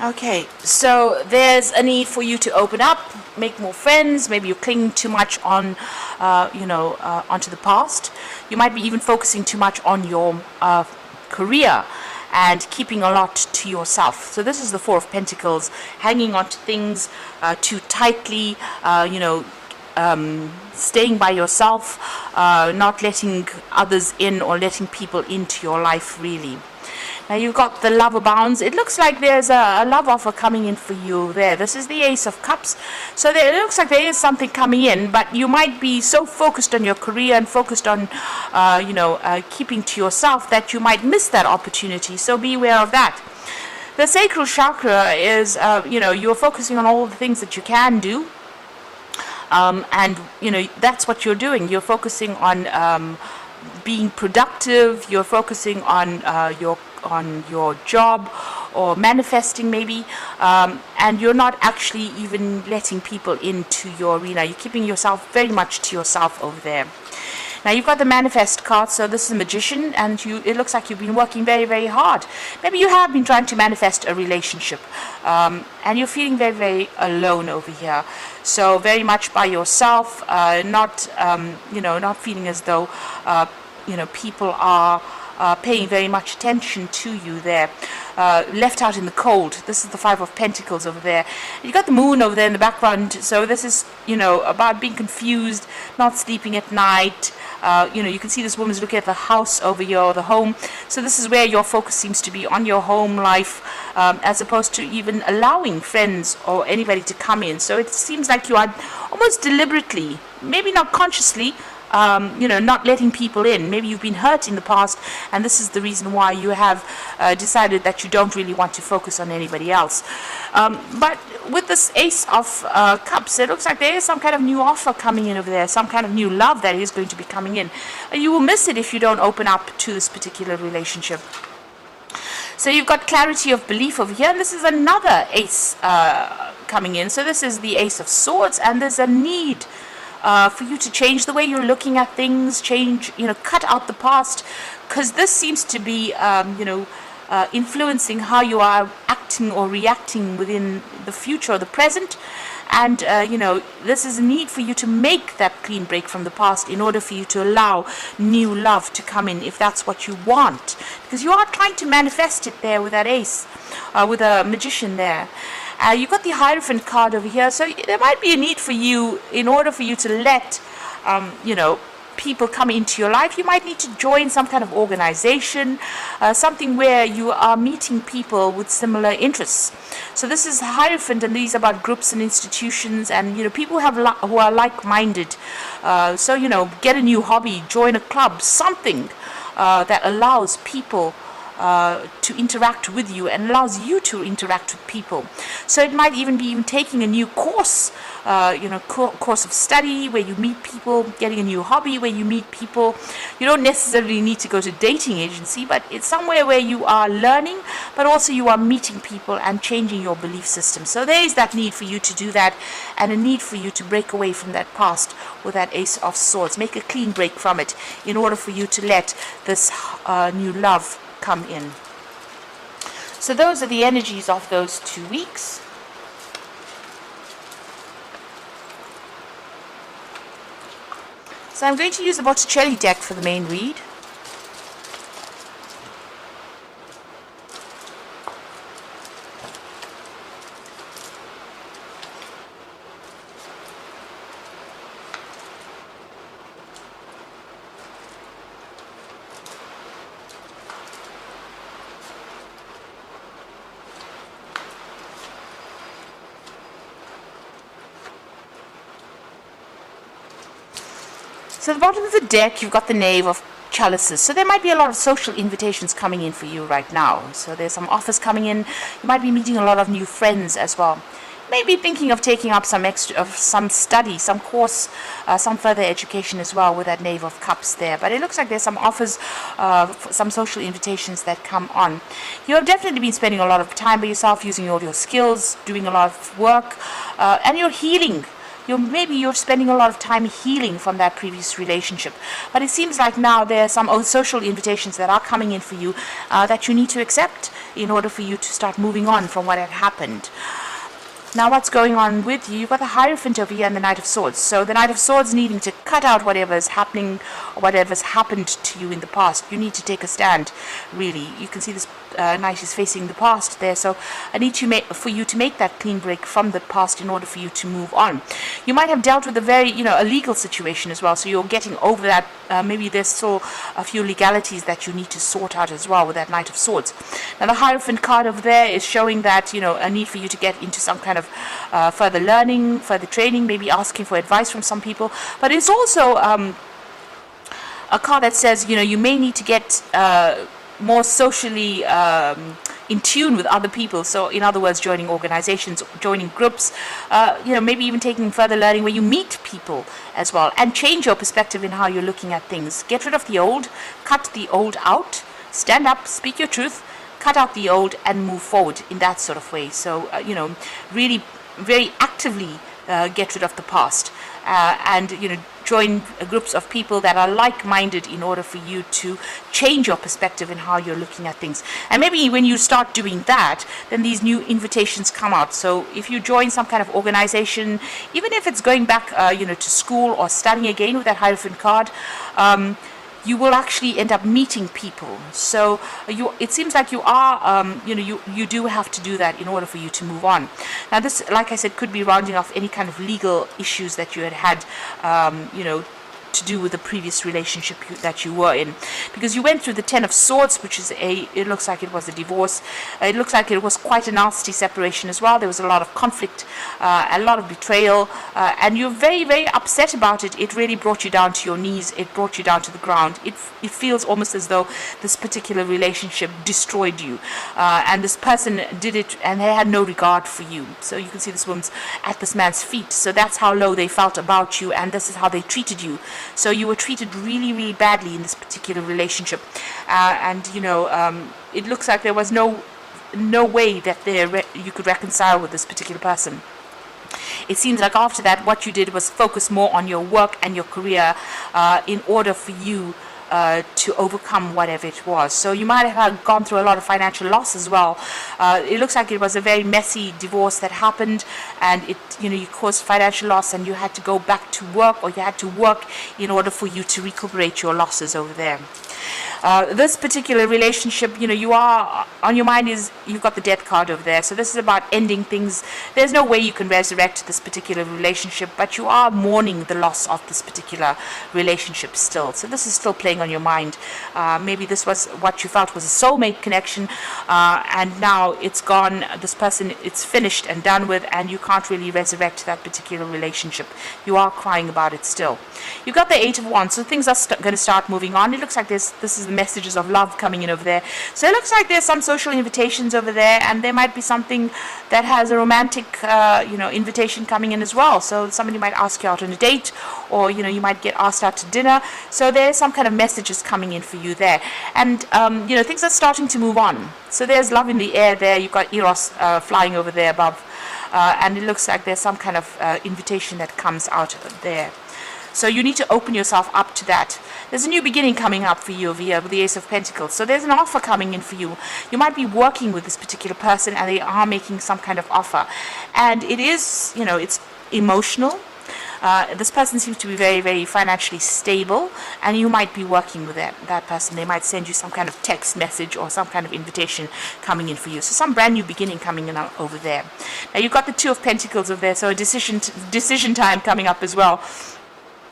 Okay, so there's a need for you to open up, make more friends. Maybe you're clinging too much on, onto the past. You might be even focusing too much on your career and keeping a lot to yourself. So this is the Four of Pentacles, hanging on to things too tightly, staying by yourself, not letting others in or letting people into your life really. Now you've got the lover bounds. It looks like there's a love offer coming in for you there. This is the Ace of Cups. So it looks like there is something coming in, but you might be so focused on your career and focused on, keeping to yourself that you might miss that opportunity. So be aware of that. The sacral chakra is, you're focusing on all the things that you can do. And, that's what you're doing. You're focusing on being productive. You're focusing on your job or manifesting maybe, and you're not actually even letting people into your arena. You're keeping yourself very much to yourself over there. Now you've got the manifest card, so this is a magician, and it looks like you've been working very, very hard. Maybe you have been trying to manifest a relationship, and you're feeling very, very alone over here. So very much by yourself, not feeling as though, people are paying very much attention to you there. Left out in the cold. This is the Five of Pentacles over there. You've got the moon over there in the background. So this is, about being confused, not sleeping at night. You can see this woman's looking at the house over here, or the home. So this is where your focus seems to be, on your home life, as opposed to even allowing friends or anybody to come in. So it seems like you are almost deliberately, maybe not consciously, not letting people in. Maybe you've been hurt in the past, and this is the reason why you have decided that you don't really want to focus on anybody else. But with this Ace of Cups, it looks like there is some kind of new offer coming in over there, some kind of new love that is going to be coming in. You will miss it if you don't open up to this particular relationship. So you've got clarity of belief over here, and this is another Ace coming in. So this is the Ace of Swords, and there's a need for you to change the way you're looking at things, cut out the past, because this seems to be, influencing how you are acting or reacting within the future or the present. And, this is a need for you to make that clean break from the past in order for you to allow new love to come in, if that's what you want. Because you are trying to manifest it there with that ace, with a magician there. You've got the Hierophant card over here, so there might be a need for you, in order for you to let, people come into your life. You might need to join some kind of organization, something where you are meeting people with similar interests. So this is Hierophant, and these are about groups and institutions, and people who are like-minded. So get a new hobby, join a club, something that allows people to interact with you and allows you to interact with people. So it might even be taking a new course, course of study where you meet people, getting a new hobby where you meet people. You don't necessarily need to go to a dating agency, but it's somewhere where you are learning, but also you are meeting people and changing your belief system. So there is that need for you to do that, and a need for you to break away from that past with that Ace of Swords. Make a clean break from it in order for you to let this new love come in. So those are the energies of those 2 weeks. So I'm going to use the Botticelli deck for the main read. So at the bottom of the deck, you've got the Knave of Chalices. So there might be a lot of social invitations coming in for you right now. So there's some offers coming in. You might be meeting a lot of new friends as well. Maybe thinking of taking up some study, some course, some further education as well with that Knave of Cups there. But it looks like there's some offers, some social invitations that come on. You have definitely been spending a lot of time by yourself, using all your skills, doing a lot of work, and you're healing maybe you're spending a lot of time healing from that previous relationship. But it seems like now there are some social invitations that are coming in for you that you need to accept in order for you to start moving on from what had happened. Now what's going on with you? You've got the Hierophant over here and the Knight of Swords. So the Knight of Swords needing to cut out whatever is happening or whatever's happened to you in the past. You need to take a stand, really. You can see this Knight is facing the past there. So I need for you to make that clean break from the past in order for you to move on. You might have dealt with a very, a legal situation as well. So you're getting over that. Maybe there's still a few legalities that you need to sort out as well with that Knight of Swords. Now the Hierophant card over there is showing that, a need for you to get into some kind of further learning, further training, maybe asking for advice from some people. But it's also a card that says, you may need to get more socially in tune with other people. So in other words, joining organizations, joining groups, maybe even taking further learning where you meet people as well, and change your perspective in how you're looking at things. Get rid of the old, cut the old out, stand up, speak your truth, cut out the old and move forward in that sort of way. So, really very actively get rid of the past and, join groups of people that are like-minded in order for you to change your perspective in how you're looking at things. And maybe when you start doing that, then these new invitations come out. So if you join some kind of organization, even if it's going back, to school or studying again with that Hierophant card, you will actually end up meeting people. So it seems like you are, you do have to do that in order for you to move on. Now this, like I said, could be rounding off any kind of legal issues that you had, to do with the previous relationship that you were in, because you went through the Ten of Swords, which is it looks like it was a divorce. It looks like it was quite a nasty separation as well. There was a lot of conflict, a lot of betrayal, and you're very, very upset about it. It really brought you down to your knees. It brought you down to the ground. It feels almost as though this particular relationship destroyed you, and this person did it and they had no regard for you. So you can see this woman's at this man's feet. So that's how low they felt about you, and this is how they treated you. So you were treated really, really badly in this particular relationship, and it looks like there was no way that you could reconcile with this particular person. It seems like after that, what you did was focus more on your work and your career in order for you to overcome whatever it was. So you might have gone through a lot of financial loss as well. It looks like it was a very messy divorce that happened, and you caused financial loss, and you had to go back to work, or you had to work in order for you to recuperate your losses over there. This particular relationship, you are on your mind is you've got the Death card over there. So this is about ending things. There's no way you can resurrect this particular relationship, but you are mourning the loss of this particular relationship still. So this is still playing on your mind. Maybe this was what you felt was a soulmate connection, and now it's gone. This person, it's finished and done with, and you can't really resurrect that particular relationship. You are crying about it still. You've got the Eight of Wands, so things are going to start moving on. It looks like this is the messages of love coming in over there. So it looks like there's some social invitations over there, and there might be something that has a romantic, invitation coming in as well. So somebody might ask you out on a date, or you might get asked out to dinner. So there's some kind of messages coming in for you there, and things are starting to move on. So there's love in the air there. You've got Eros flying over there above, and it looks like there's some kind of invitation that comes out there. So you need to open yourself up to that. There's a new beginning coming up for you over here with the Ace of Pentacles. So there's an offer coming in for you. You might be working with this particular person, and they are making some kind of offer. And it is, it's emotional. This person seems to be very, very financially stable, and you might be working with that person. They might send you some kind of text message or some kind of invitation coming in for you. So some brand new beginning coming in over there. Now you've got the Two of Pentacles over there, so a decision time coming up as well,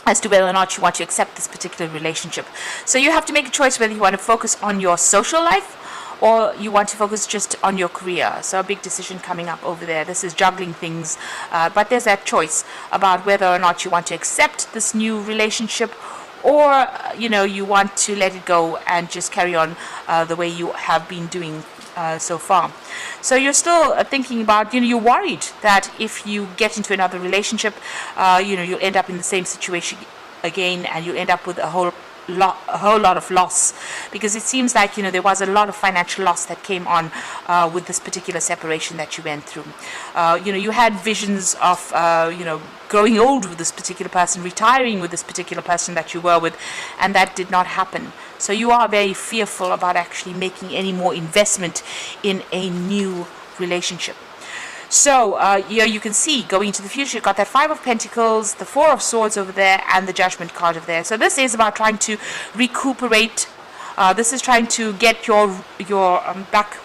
as to whether or not you want to accept this particular relationship. So you have to make a choice whether you want to focus on your social life or you want to focus just on your career. So a big decision coming up over there. This is juggling things, but there's that choice about whether or not you want to accept this new relationship, or you want to let it go and just carry on the way you have been doing so far. So you're still thinking about, you're worried that if you get into another relationship, you'll end up in the same situation again, and you'll end up with a whole a whole lot of loss, because it seems like there was a lot of financial loss that came on with this particular separation that you went through. You had visions of growing old with this particular person, retiring with this particular person that you were with, and that did not happen. So you are very fearful about actually making any more investment in a new relationship. So here you can see, going into the future, you've got that Five of Pentacles, the Four of Swords over there, and the Judgment card over there. So this is about trying to recuperate. This is trying to get your back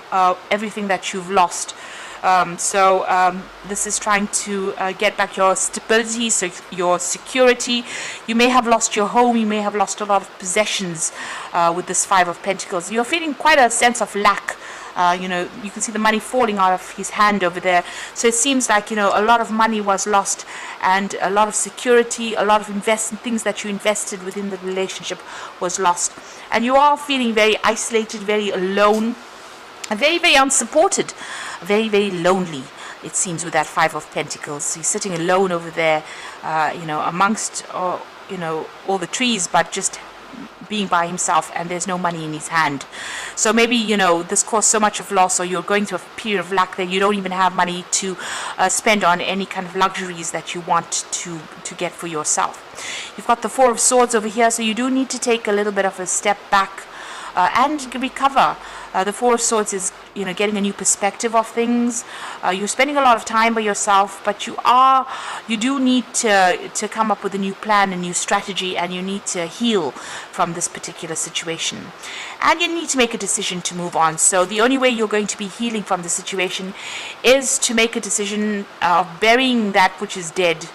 everything that you've lost. This is trying to get back your stability, so your security. You may have lost your home, you may have lost a lot of possessions with this Five of Pentacles. You're feeling quite a sense of lack. You can see the money falling out of his hand over there. So it seems like, a lot of money was lost, and a lot of security, a lot of things that you invested within the relationship was lost. And you are feeling very isolated, very alone, very, very unsupported, very, very lonely, it seems, with that Five of Pentacles. He's sitting alone over there, amongst, all the trees, but just being by himself, and there's no money in his hand. So maybe this caused so much of loss, or you're going through a period of lack that you don't even have money to spend on any kind of luxuries that you want to get for yourself. You've got the Four of Swords over here, so you do need to take a little bit of a step back and recover. The Four of Swords is getting a new perspective of things. You're spending a lot of time by yourself, but you do need to come up with a new plan, a new strategy, and you need to heal from this particular situation, and you need to make a decision to move on. So the only way you're going to be healing from the situation is to make a decision of burying that which is dead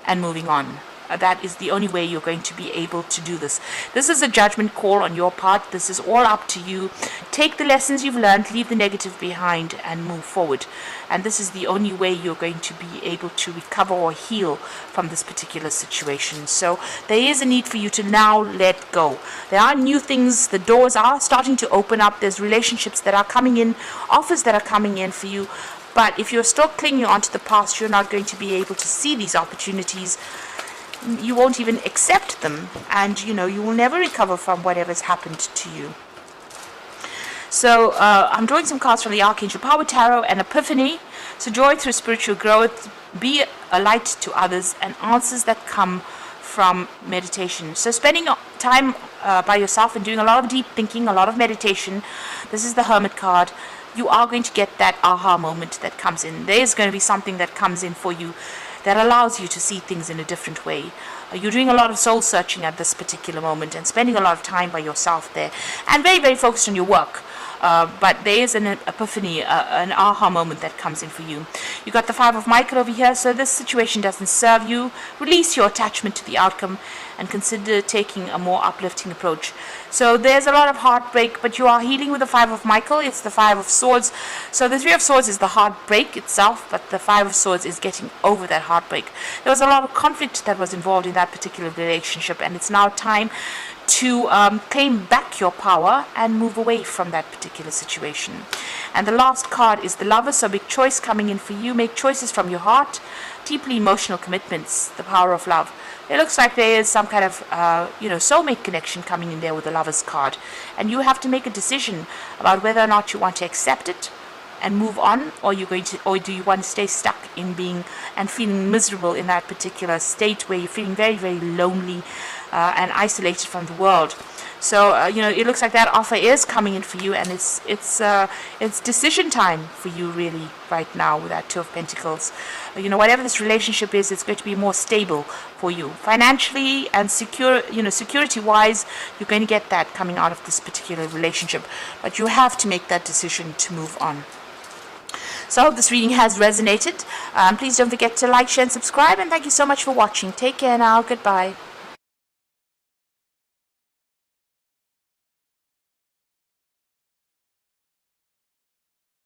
and moving on. That is the only way you're going to be able to do this. This is a judgment call on your part. This is all up to you. Take the lessons you've learned, leave the negative behind, and move forward. And this is the only way you're going to be able to recover or heal from this particular situation. So there is a need for you to now let go. There are new things. The doors are starting to open up. There's relationships that are coming in, offers that are coming in for you. But if you're still clinging onto the past, you're not going to be able to see these opportunities. You won't even accept them, and you will never recover from whatever's happened to you. So I'm drawing some cards from the Archangel Power Tarot and Epiphany. So joy through spiritual growth, be a light to others, and answers that come from meditation. So spending time by yourself and doing a lot of deep thinking, a lot of meditation. This is the Hermit card. You are going to get that aha moment that comes in. There is going to be something that comes in for you that allows you to see things in a different way. You're doing a lot of soul searching at this particular moment and spending a lot of time by yourself there, and very, very focused on your work. But there is an epiphany, an aha moment that comes in for you. You got the Five of Michael over here, so this situation doesn't serve you. Release your attachment to the outcome and consider taking a more uplifting approach. So there's a lot of heartbreak, but you are healing with the Five of Michael. It's the Five of Swords. So the Three of Swords is the heartbreak itself, but the Five of Swords is getting over that heartbreak. There was a lot of conflict that was involved in that particular relationship, and it's now time to claim back your power and move away from that particular situation. And the last card is the Lover, so big choice coming in for you. Make choices from your heart, deeply emotional commitments, the power of love. It looks like there is some kind of soulmate connection coming in there with the Lover's card, and you have to make a decision about whether or not you want to accept it and move on, or do you want to stay stuck in being and feeling miserable in that particular state where you're feeling very, very lonely and isolated from the world. So it looks like that offer is coming in for you, and it's decision time for you really right now with that Two of Pentacles. Whatever this relationship is, it's going to be more stable for you financially and security wise. You're going to get that coming out of this particular relationship, but you have to make that decision to move on. So I hope this reading has resonated. Please don't forget to like, share, and subscribe, and thank you so much for watching. Take care now. Goodbye.